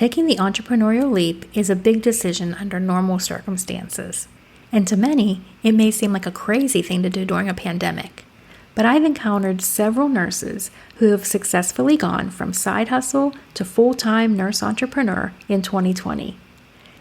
Taking the entrepreneurial leap is a big decision under normal circumstances. And to many, it may seem like a crazy thing to do during a pandemic. But I've encountered several nurses who have successfully gone from side hustle to full-time nurse entrepreneur in 2020.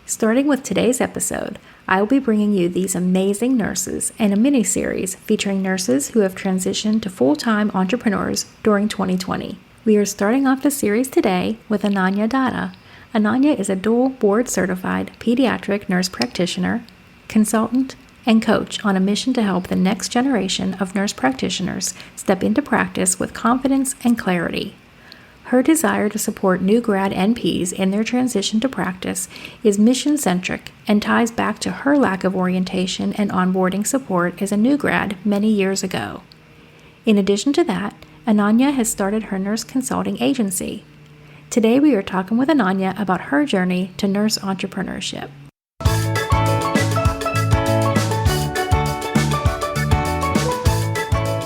Starting with today's episode, I will be bringing you these amazing nurses and a mini-series featuring nurses who have transitioned to full-time entrepreneurs during 2020. We are starting off the series today with Ananya Datta. Ananya is a dual board-certified pediatric nurse practitioner, consultant, and coach on a mission to help the next generation of nurse practitioners step into practice with confidence and clarity. Her desire to support new grad NPs in their transition to practice is mission-centric and ties back to her lack of orientation and onboarding support as a new grad many years ago. In addition to that, Ananya has started her nurse consulting agency. Today we are talking with Ananya about her journey to nurse entrepreneurship.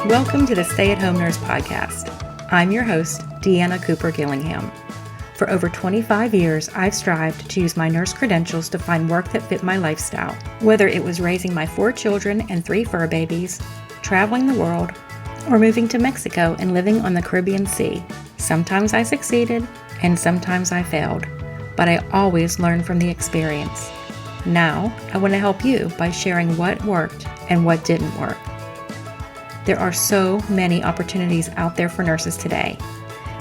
Welcome to the Stay at Home Nurse Podcast. I'm your host, Deanna Cooper Gillingham. For over 25 years, I've strived to use my nurse credentials to find work that fit my lifestyle, whether it was raising my 4 children and 3 fur babies, traveling the world, or moving to Mexico and living on the Caribbean Sea. Sometimes I succeeded, and sometimes I failed, but I always learned from the experience. Now, I want to help you by sharing what worked and what didn't work. There are so many opportunities out there for nurses today.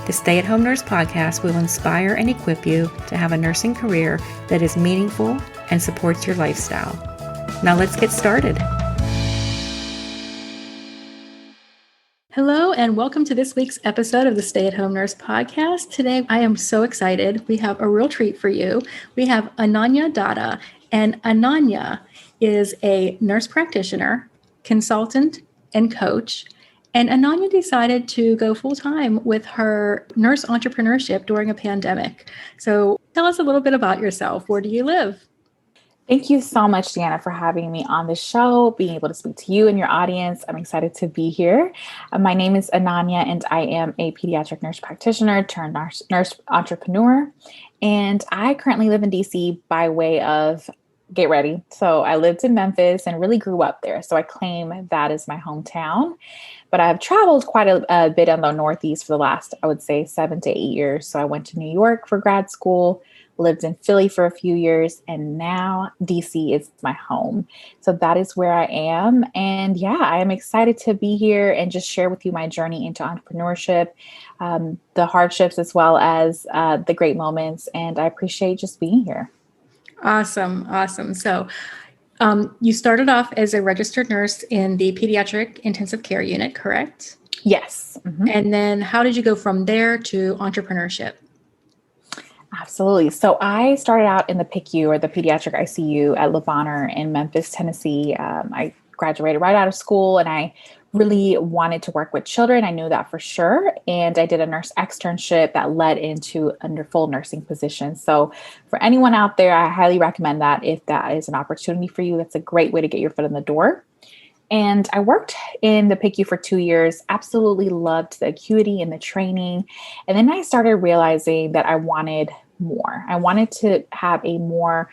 The Stay at Home Nurse Podcast will inspire and equip you to have a nursing career that is meaningful and supports your lifestyle. Now let's get started. Hello, and welcome to this week's episode of the Stay at Home Nurse Podcast. Today, I am so excited. We have a real treat for you. We have Ananya Datta, and Ananya is a nurse practitioner, consultant, and coach. And Ananya decided to go full-time with her nurse entrepreneurship during a pandemic. So tell us a little bit about yourself. Where do you live? Thank you so much, Deanna, for having me on the show, being able to speak to you and your audience. I'm excited to be here. My name is Ananya, and I am a pediatric nurse practitioner turned nurse entrepreneur. And I currently live in DC by way of, get ready. So I lived in Memphis and really grew up there. So I claim that is my hometown. But I've traveled quite a bit on the Northeast for the last, I would say, 7 to 8 years. So I went to New York for grad school, lived in Philly for a few years, and now DC is my home. So that is where I am. And yeah, I am excited to be here and just share with you my journey into entrepreneurship, the hardships as well as the great moments. And I appreciate just being here. Awesome. So you started off as a registered nurse in the pediatric intensive care unit, correct? Yes. Mm-hmm. And then how did you go from there to entrepreneurship? Absolutely. So I started out in the PICU, or the pediatric ICU at Le Bonheur in Memphis, Tennessee. I graduated right out of school, and I really wanted to work with children. I knew that for sure. And I did a nurse externship that led into a full nursing position. So for anyone out there, I highly recommend that if that is an opportunity for you. That's a great way to get your foot in the door. And I worked in the PICU for 2 years, absolutely loved the acuity and the training. And then I started realizing that I wanted more. I wanted to have a more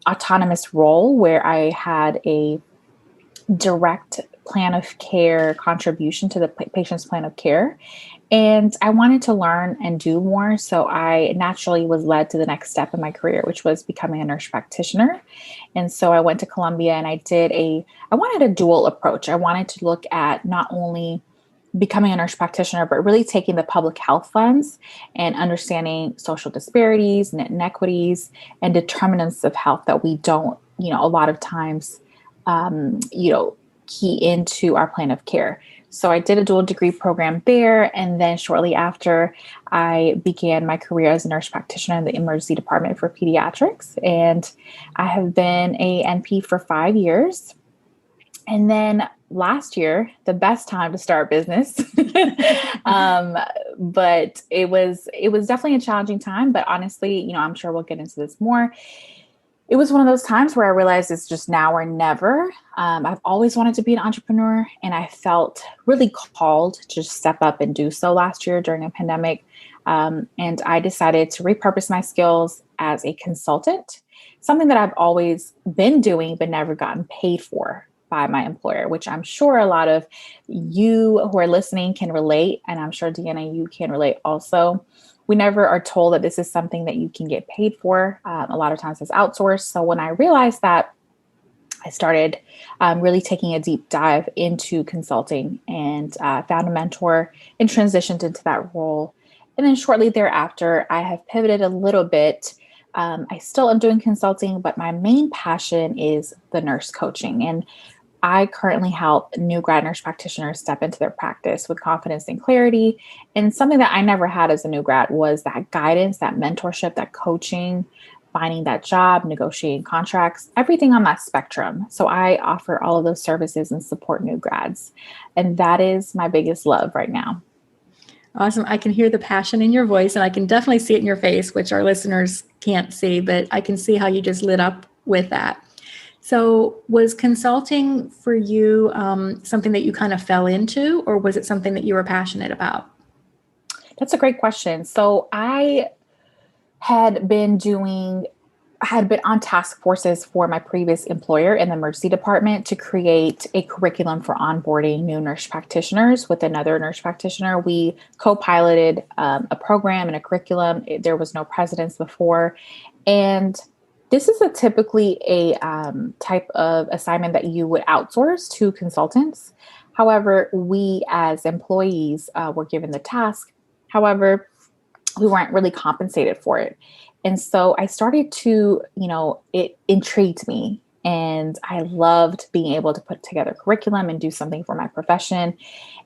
autonomous role where I had a direct plan of care contribution to the patient's plan of care. And I wanted to learn and do more. So I naturally was led to the next step in my career, which was becoming a nurse practitioner. And so I went to Columbia and I wanted a dual approach. I wanted to look at not only becoming a nurse practitioner, but really taking the public health funds and understanding social disparities and inequities and determinants of health that we don't, a lot of times, key into our plan of care. So I did a dual degree program there. And then shortly after, I began my career as a nurse practitioner in the emergency department for pediatrics. And I have been a NP for 5 years. And then last year, the best time to start business. But it was definitely a challenging time. But honestly, I'm sure we'll get into this more. It was one of those times where I realized it's just now or never. I've always wanted to be an entrepreneur, and I felt really called to step up and do so last year during a pandemic. And I decided to repurpose my skills as a consultant, something that I've always been doing, but never gotten paid for by my employer, which I'm sure a lot of you who are listening can relate. And I'm sure, Deanna, you can relate also. We never are told that this is something that you can get paid for. A lot of times it's outsourced. So when I realized that, I started really taking a deep dive into consulting and found a mentor and transitioned into that role. And then shortly thereafter, I have pivoted a little bit. I still am doing consulting, but my main passion is the nurse coaching. And I currently help new grad nurse practitioners step into their practice with confidence and clarity. And something that I never had as a new grad was that guidance, that mentorship, that coaching, finding that job, negotiating contracts, everything on that spectrum. So I offer all of those services and support new grads. And that is my biggest love right now. Awesome. I can hear the passion in your voice, and I can definitely see it in your face, which our listeners can't see, but I can see how you just lit up with that. So was consulting for you something that you kind of fell into, or was it something that you were passionate about? That's a great question. So I had been on task forces for my previous employer in the emergency department to create a curriculum for onboarding new nurse practitioners with another nurse practitioner. We co-piloted a program and a curriculum. There was no precedence before. And this is typically a type of assignment that you would outsource to consultants. However, we as employees were given the task. However, we weren't really compensated for it. And so I started to, it intrigued me. And I loved being able to put together curriculum and do something for my profession.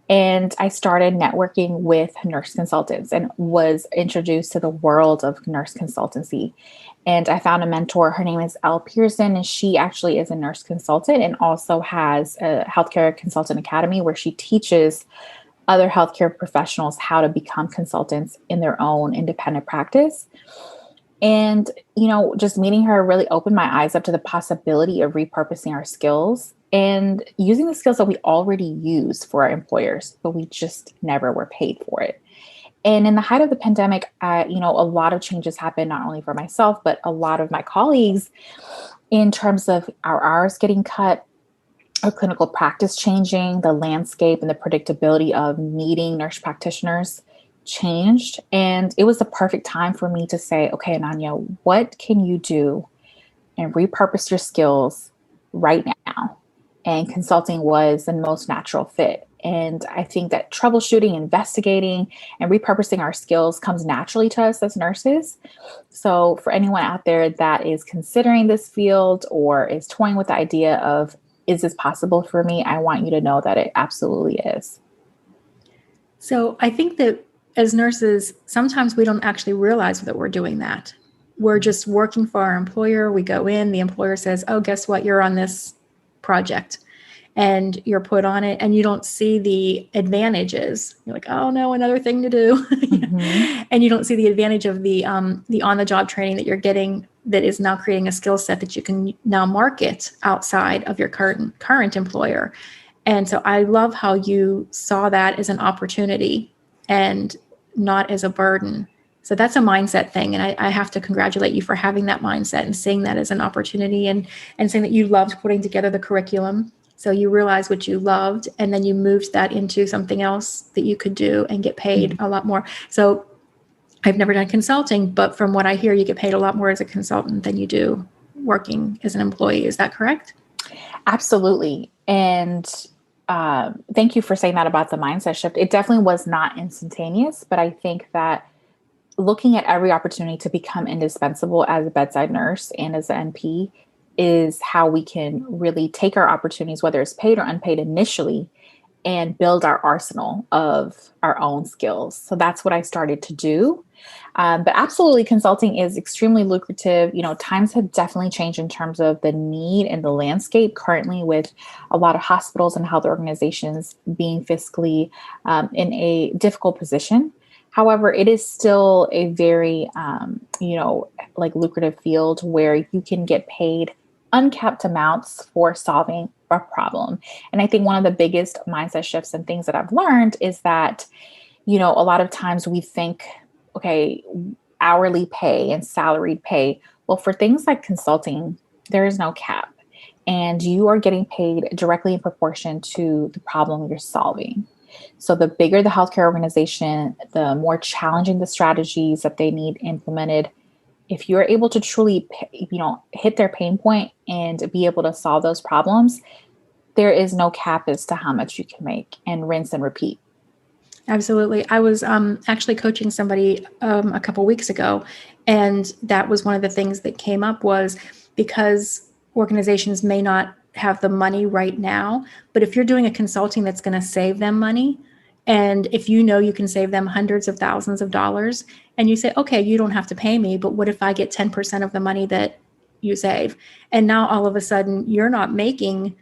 And I started networking with nurse consultants and was introduced to the world of nurse consultancy. And I found a mentor. Her name is Elle Pearson, and she actually is a nurse consultant and also has a Healthcare Consultant Academy where she teaches other healthcare professionals how to become consultants in their own independent practice. And, just meeting her really opened my eyes up to the possibility of repurposing our skills and using the skills that we already use for our employers, but we just never were paid for it. And in the height of the pandemic, a lot of changes happened, not only for myself, but a lot of my colleagues in terms of our hours getting cut, our clinical practice changing, the landscape and the predictability of needing nurse practitioners changed. And it was the perfect time for me to say, okay, Ananya, what can you do and repurpose your skills right now? And consulting was the most natural fit. And I think that troubleshooting, investigating, and repurposing our skills comes naturally to us as nurses. So for anyone out there that is considering this field or is toying with the idea of, is this possible for me? I want you to know that it absolutely is. So I think that as nurses, sometimes we don't actually realize that we're doing that. We're just working for our employer. We go in, the employer says, oh, guess what? You're on this project and you're put on it, and you don't see the advantages. You're like, oh no, another thing to do. Mm-hmm. And you don't see the advantage of the on-the-job training that you're getting that is now creating a skill set that you can now market outside of your current employer. And so I love how you saw that as an opportunity and not as a burden. So that's a mindset thing. And I have to congratulate you for having that mindset and seeing that as an opportunity and saying that you loved putting together the curriculum. So you realized what you loved, and then you moved that into something else that you could do and get paid a lot more. So I've never done consulting, but from what I hear, you get paid a lot more as a consultant than you do working as an employee. Is that correct? Absolutely. And thank you for saying that about the mindset shift. It definitely was not instantaneous, but I think that looking at every opportunity to become indispensable as a bedside nurse and as an NP is how we can really take our opportunities, whether it's paid or unpaid initially, and build our arsenal of our own skills. So that's what I started to do. But absolutely, consulting is extremely lucrative. Times have definitely changed in terms of the need and the landscape currently, with a lot of hospitals and health organizations being fiscally in a difficult position. However, it is still a very, lucrative field where you can get paid uncapped amounts for solving a problem. And I think one of the biggest mindset shifts and things that I've learned is that, a lot of times we think okay, hourly pay and salaried pay. Well, for things like consulting, there is no cap, and you are getting paid directly in proportion to the problem you're solving. So the bigger the healthcare organization, the more challenging the strategies that they need implemented. If you're able to truly, hit their pain point and be able to solve those problems, there is no cap as to how much you can make, and rinse and repeat. Absolutely. I was actually coaching somebody a couple weeks ago, and that was one of the things that came up was because organizations may not have the money right now, but if you're doing a consulting that's going to save them money, and if you know you can save them hundreds of thousands of dollars, and you say, okay, you don't have to pay me, but what if I get 10% of the money that you save? And now all of a sudden you're not making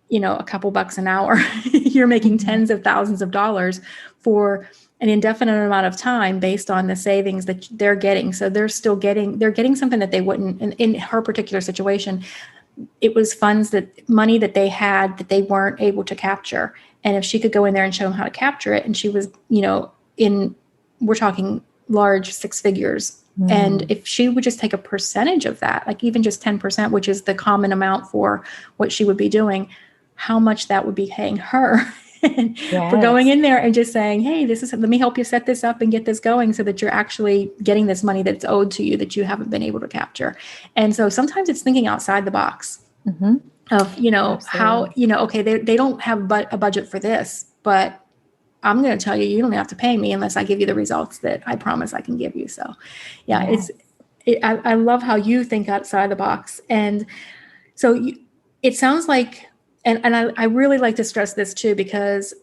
a couple bucks an hour. You're making tens of thousands of dollars for an indefinite amount of time based on the savings that they're getting. So they're getting something that they wouldn't in her particular situation. It was money that they had that they weren't able to capture. And if she could go in there and show them how to capture it, and she was, we're talking large six figures. And if she would just take a percentage of that, like even just 10%, which is the common amount for what she would be doing, how much that would be paying her for going in there and just saying, hey, let me help you set this up and get this going so that you're actually getting this money that's owed to you that you haven't been able to capture. And so sometimes it's thinking outside the box of, Absolutely. how, okay, they don't have a budget for this, but I'm going to tell you don't have to pay me unless I give you the results that I promise I can give you. So I love how you think outside the box. And so it sounds like, and I really like to stress this too, because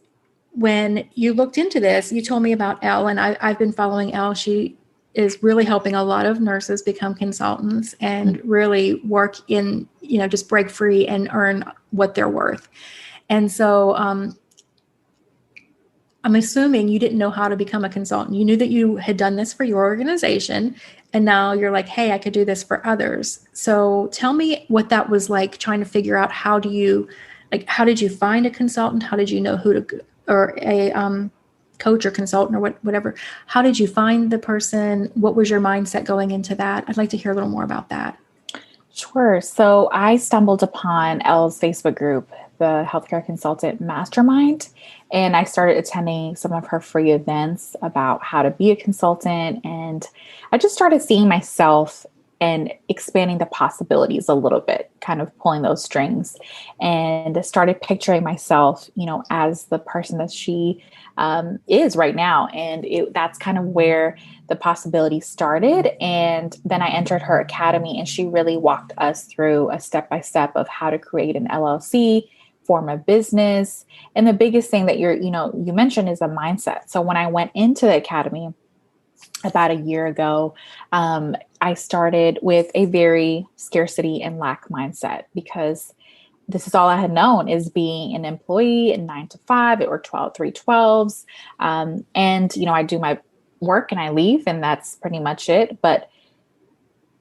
when you looked into this, you told me about Elle, and I've been following Elle. She is really helping a lot of nurses become consultants and really work in, just break free and earn what they're worth. And so I'm assuming you didn't know how to become a consultant. You knew that you had done this for your organization, and now you're like, hey, I could do this for others. So tell me what that was like, trying to figure out how did you find a consultant? How did you know or a coach or consultant or whatever? How did you find the person? What was your mindset going into that? I'd like to hear a little more about that. Sure. So I stumbled upon Elle's Facebook group, the Healthcare Consultant Mastermind, and I started attending some of her free events about how to be a consultant. And I just started seeing myself and expanding the possibilities a little bit, kind of pulling those strings, and started picturing myself, as the person that she is right now. And that's kind of where the possibilities started. And then I entered her academy, and she really walked us through a step-by-step of how to create an LLC, form a business. And the biggest thing that you mentioned is a mindset. So when I went into the academy about a year ago, I started with a very scarcity and lack mindset, because this is all I had known, is being an employee in 9 to 5 or 312s. And, I do my work and I leave, and that's pretty much it. But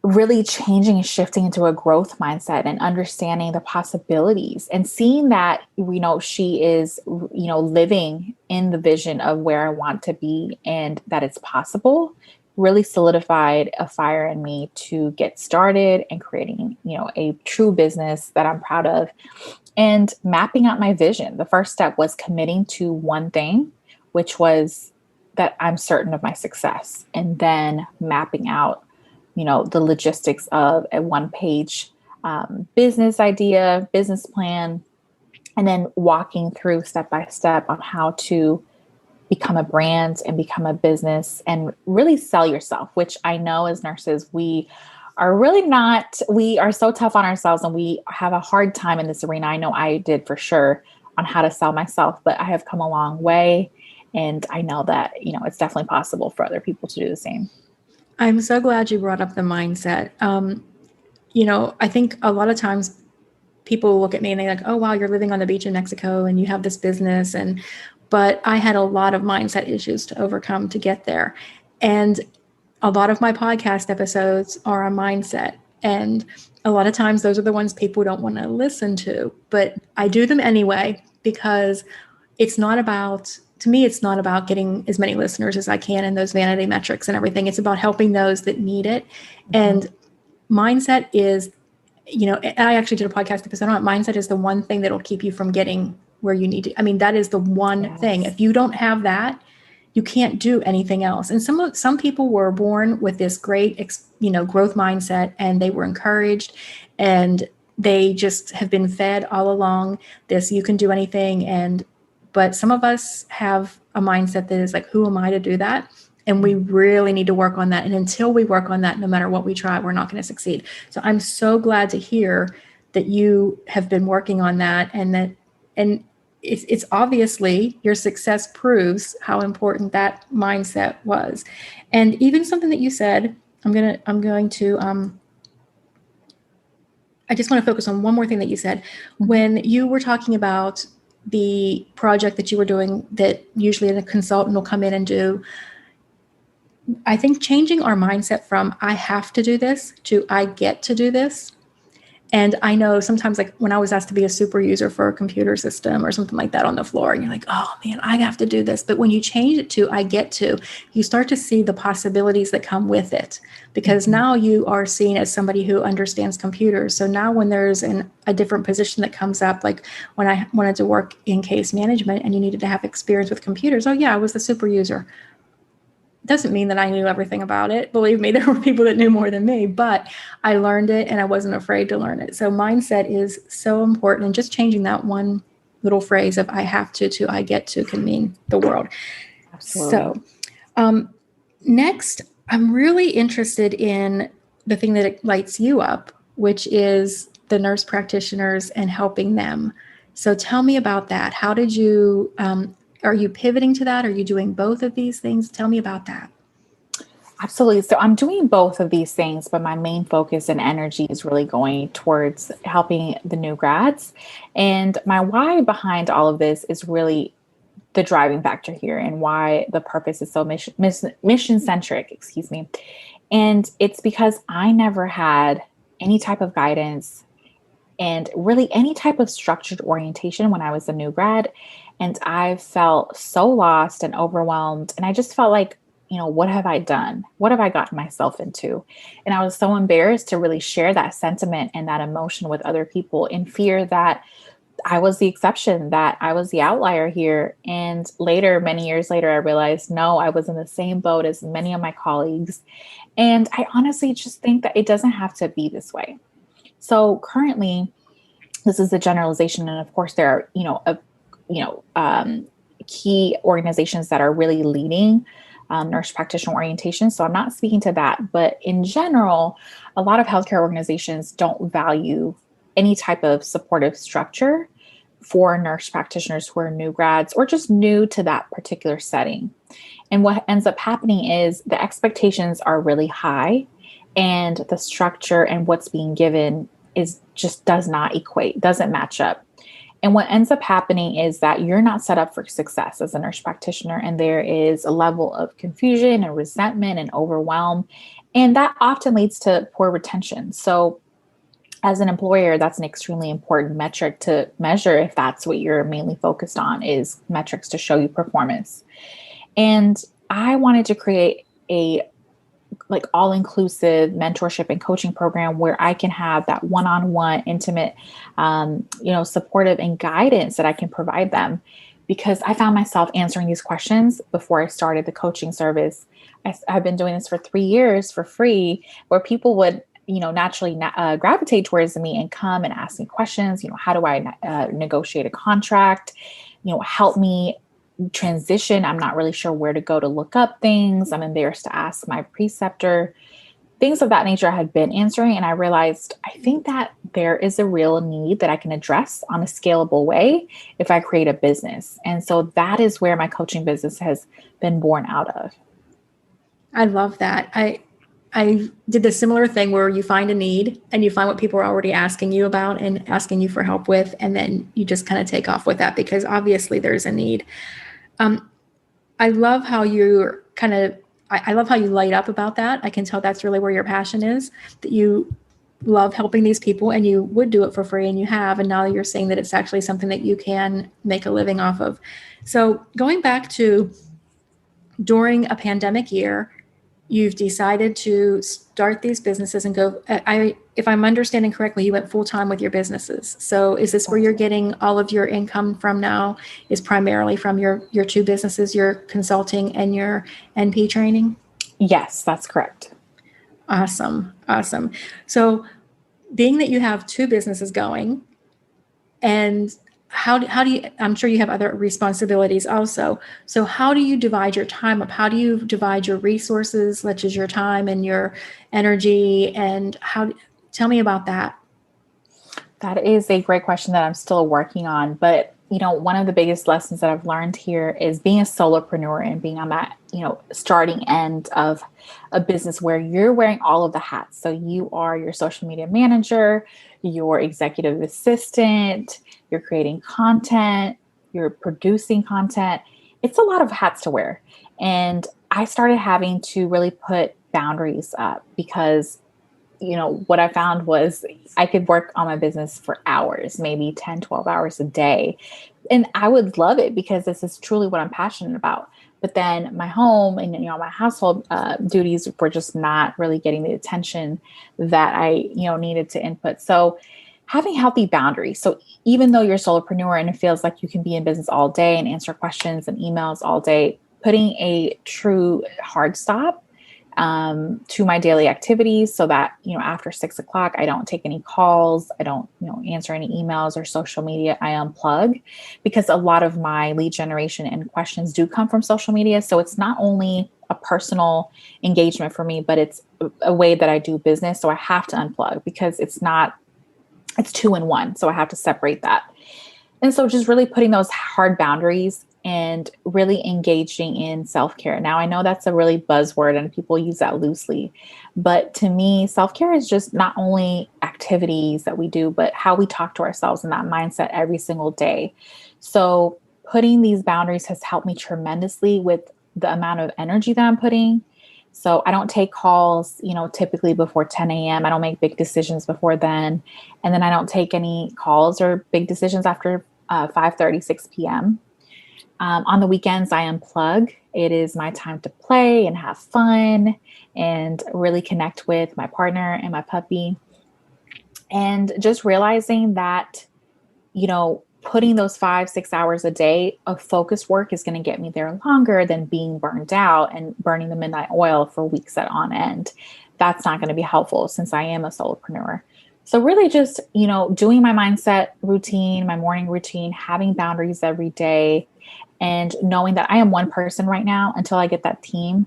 really changing and shifting into a growth mindset and understanding the possibilities and seeing that, she is, living in the vision of where I want to be and that it's possible, really solidified a fire in me to get started and creating, a true business that I'm proud of, and mapping out my vision. The first step was committing to one thing, which was that I'm certain of my success, and then mapping out, the logistics of a one-page business idea, business plan, and then walking through step by step on how to become a brand and become a business and really sell yourself, which I know as nurses, we are so tough on ourselves, and we have a hard time in this arena. I know I did for sure on how to sell myself, but I have come a long way. And I know that, it's definitely possible for other people to do the same. I'm so glad you brought up the mindset. I think a lot of times people look at me and they're like, oh, wow, you're living on the beach in Mexico and you have this business. But I had a lot of mindset issues to overcome to get there. And a lot of my podcast episodes are on mindset. And a lot of times those are the ones people don't want to listen to, but I do them anyway, because it's not about to me, it's not about getting as many listeners as I can and those vanity metrics and everything. It's about helping those that need it. And mindset is, I actually did a podcast episode on it. Mindset is the one thing that'll keep you from getting where you need to. I mean, that is the one thing. If you don't have that, you can't do anything else. And some people were born with this great, growth mindset, and they were encouraged, and they just have been fed all along this, you can do anything. But some of us have a mindset that is like, who am I to do that? And we really need to work on that. And until we work on that, no matter what we try, we're not going to succeed. So I'm so glad to hear that you have been working on that, and it's obviously your success proves how important that mindset was. And even something that you said, I just want to focus on one more thing that you said. When you were talking about the project that you were doing that usually a consultant will come in and do, I think changing our mindset from I have to do this to I get to do this. And I know sometimes, like when I was asked to be a super user for a computer system or something like that on the floor, and you're like, oh man, I have to do this. But when you change it to I get to, you start to see the possibilities that come with it, because now you are seen as somebody who understands computers. So now when there's a different position that comes up, like when I wanted to work in case management and you needed to have experience with computers, oh yeah, I was the super user. Doesn't mean that I knew everything about it. Believe me, there were people that knew more than me, but I learned it and I wasn't afraid to learn it. So mindset is so important. And just changing that one little phrase of I have to I get to can mean the world. Absolutely. So next, I'm really interested in the thing that lights you up, which is the nurse practitioners and helping them. So tell me about that. How did you are you pivoting to that? Are you doing both of these things? Tell me about that. Absolutely. So I'm doing both of these things, but my main focus and energy is really going towards helping the new grads. And my why behind all of this is really the driving factor here, and why the purpose is so mission-centric, And it's because I never had any type of guidance and really any type of structured orientation when I was a new grad. And I felt so lost and overwhelmed. And I just felt like, what have I done? What have I gotten myself into? And I was so embarrassed to really share that sentiment and that emotion with other people, in fear that I was the exception, that I was the outlier here. And later, many years later, I realized, no, I was in the same boat as many of my colleagues. And I honestly just think that it doesn't have to be this way. So currently, this is a generalization. And of course, there are, key organizations that are really leading nurse practitioner orientation. So I'm not speaking to that. But in general, a lot of healthcare organizations don't value any type of supportive structure for nurse practitioners who are new grads or just new to that particular setting. And what ends up happening is the expectations are really high, and the structure and what's being given does not equate, doesn't match up. And what ends up happening is that you're not set up for success as a nurse practitioner, and there is a level of confusion and resentment and overwhelm, and that often leads to poor retention. So as an employer, that's an extremely important metric to measure if that's what you're mainly focused on, is metrics to show you performance. And I wanted to create a all-inclusive mentorship and coaching program where I can have that one-on-one, intimate, supportive and guidance that I can provide them, because I found myself answering these questions before I started the coaching service. I've been doing this for 3 years for free, where people would naturally gravitate towards me and come and ask me questions. How do I negotiate a contract? Help me transition. I'm not really sure where to go to look up things. I'm embarrassed to ask my preceptor. Things of that nature I had been answering. And I realized, I think that there is a real need that I can address on a scalable way if I create a business. And so that is where my coaching business has been born out of. I love that. I did the similar thing where you find a need and you find what people are already asking you about and asking you for help with, and then you just kind of take off with that, because obviously there's a need. I love how I love how you light up about that. I can tell that's really where your passion is, that you love helping these people and you would do it for free and you have, and now you're saying that it's actually something that you can make a living off of. So going back to during a pandemic year, you've decided to start these businesses and go, if I'm understanding correctly, you went full time with your businesses. So is this where you're getting all of your income from now, is primarily from your two businesses, your consulting and your NP training? Yes, that's correct. Awesome. Awesome. So being that you have two businesses going, and how do you, I'm sure you have other responsibilities also. So how do you divide your time up? How do you divide your resources, such as your time and your energy? And tell me about that. That is a great question that I'm still working on. But, one of the biggest lessons that I've learned here is being a solopreneur and being on that, starting end of a business where you're wearing all of the hats. So you are your social media manager, your executive assistant, you're creating content, you're producing content. It's a lot of hats to wear. And I started having to really put boundaries up because what I found was I could work on my business for hours, maybe 10, 12 hours a day. And I would love it because this is truly what I'm passionate about. But then my home and, my household duties were just not really getting the attention that I, needed to input. So having healthy boundaries. So even though you're a solopreneur and it feels like you can be in business all day and answer questions and emails all day, putting a true hard stop to my daily activities so that, after 6:00, I don't take any calls. I don't, answer any emails or social media. I unplug because a lot of my lead generation and questions do come from social media. So it's not only a personal engagement for me, but it's a way that I do business. So I have to unplug because it's two in one. So I have to separate that. And so just really putting those hard boundaries and really engaging in self-care. Now, I know that's a really buzzword and people use that loosely, but to me, self-care is just not only activities that we do, but how we talk to ourselves and that mindset every single day. So putting these boundaries has helped me tremendously with the amount of energy that I'm putting. So I don't take calls, typically before 10 a.m. I don't make big decisions before then. And then I don't take any calls or big decisions after 5:30, 6 p.m. On the weekends, I unplug. It is my time to play and have fun and really connect with my partner and my puppy. And just realizing that, putting those 5-6 hours a day of focused work is going to get me there longer than being burned out and burning the midnight oil for weeks on end. That's not going to be helpful since I am a solopreneur. So really just, doing my mindset routine, my morning routine, having boundaries every day, and knowing that I am one person right now until I get that team,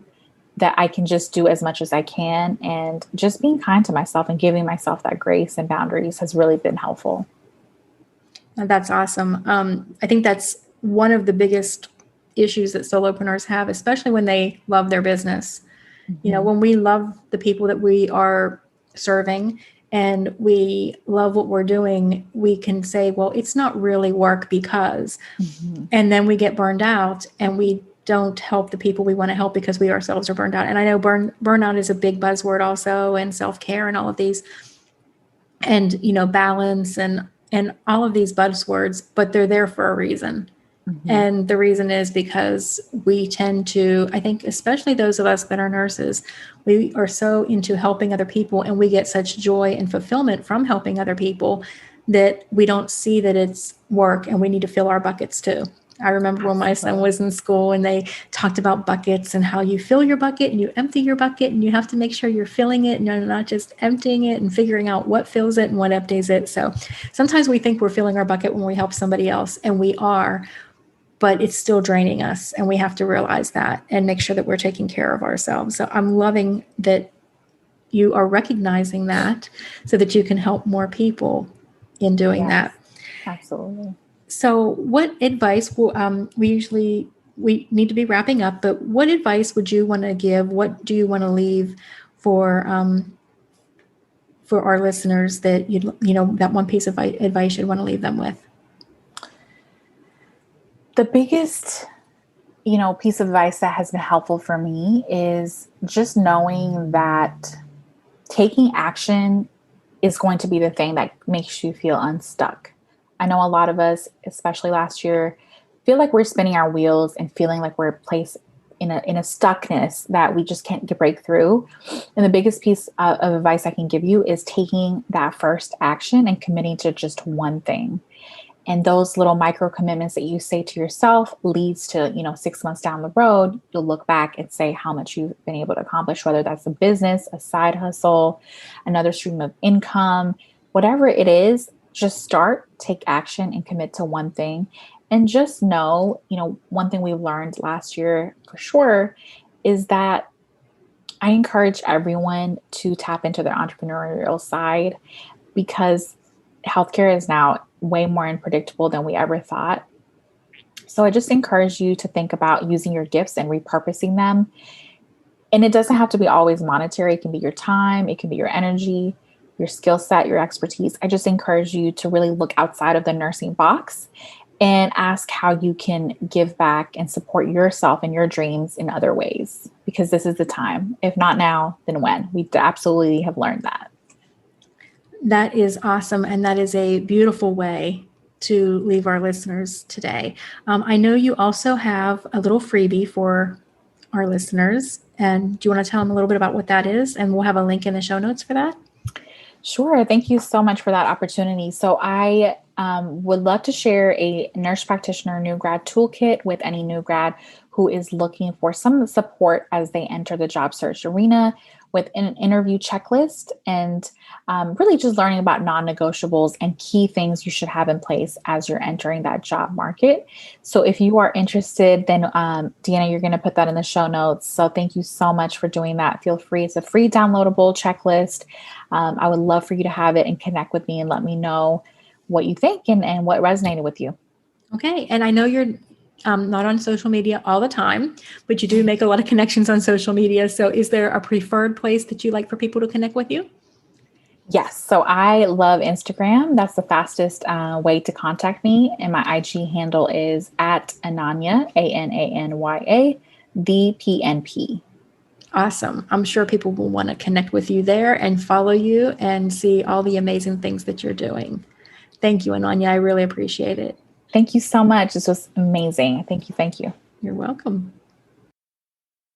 that I can just do as much as I can, and just being kind to myself and giving myself that grace and boundaries has really been helpful. That's awesome. I think that's one of the biggest issues that solopreneurs have, especially when they love their business. Mm-hmm. When we love the people that we are serving and we love what we're doing, we can say, well, it's not really work because, and then we get burned out and we don't help the people we want to help because we ourselves are burned out. And I know burnout is a big buzzword also, and self-care and all of these, and, balance and all of these buzzwords, but they're there for a reason. Mm-hmm. And the reason is because we tend to, I think, especially those of us that are nurses, we are so into helping other people and we get such joy and fulfillment from helping other people that we don't see that it's work and we need to fill our buckets too. I remember when my son was in school and they talked about buckets and how you fill your bucket and you empty your bucket and you have to make sure you're filling it and you're not just emptying it and figuring out what fills it and what empties it. So sometimes we think we're filling our bucket when we help somebody else, and we are, but it's still draining us, and we have to realize that and make sure that we're taking care of ourselves. So I'm loving that you are recognizing that so that you can help more people in doing that. Absolutely. So what advice we need to be wrapping up, but what advice would you want to give? What do you want to leave for our listeners that that one piece of advice you'd want to leave them with? The biggest, piece of advice that has been helpful for me is just knowing that taking action is going to be the thing that makes you feel unstuck. I know a lot of us, especially last year, feel like we're spinning our wheels and feeling like we're placed in a stuckness that we just can't break through. And the biggest piece of advice I can give you is taking that first action and committing to just one thing. And those little micro commitments that you say to yourself leads to, 6 months down the road, you'll look back and say how much you've been able to accomplish, whether that's a business, a side hustle, another stream of income, whatever it is. Just start, take action, and commit to one thing. And just know, one thing we've learned last year for sure is that I encourage everyone to tap into their entrepreneurial side, because healthcare is now way more unpredictable than we ever thought. So I just encourage you to think about using your gifts and repurposing them. And it doesn't have to be always monetary. It can be your time, it can be your energy, your skill set, your expertise. I just encourage you to really look outside of the nursing box and ask how you can give back and support yourself and your dreams in other ways, because this is the time. If not now, then when? We absolutely have learned that. That is awesome. And that is a beautiful way to leave our listeners today. I know you also have a little freebie for our listeners. And do you want to tell them a little bit about what that is? And we'll have a link in the show notes for that. Sure. Thank you so much for that opportunity. So I would love to share a nurse practitioner new grad toolkit with any new grad who is looking for some support as they enter the job search arena, with an interview checklist and really just learning about non-negotiables and key things you should have in place as you're entering that job market. So if you are interested, then Deanna, you're going to put that in the show notes. So thank you so much for doing that. Feel free. It's a free downloadable checklist. I would love for you to have it and connect with me and let me know what you think and what resonated with you. Okay. And I know you're not on social media all the time, but you do make a lot of connections on social media. So is there a preferred place that you like for people to connect with you? Yes. So I love Instagram. That's the fastest way to contact me. And my IG handle is at Ananya, Ananya, the PNP. Awesome. I'm sure people will want to connect with you there and follow you and see all the amazing things that you're doing. Thank you, Ananya. I really appreciate it. Thank you so much. This was amazing. Thank you. You're welcome.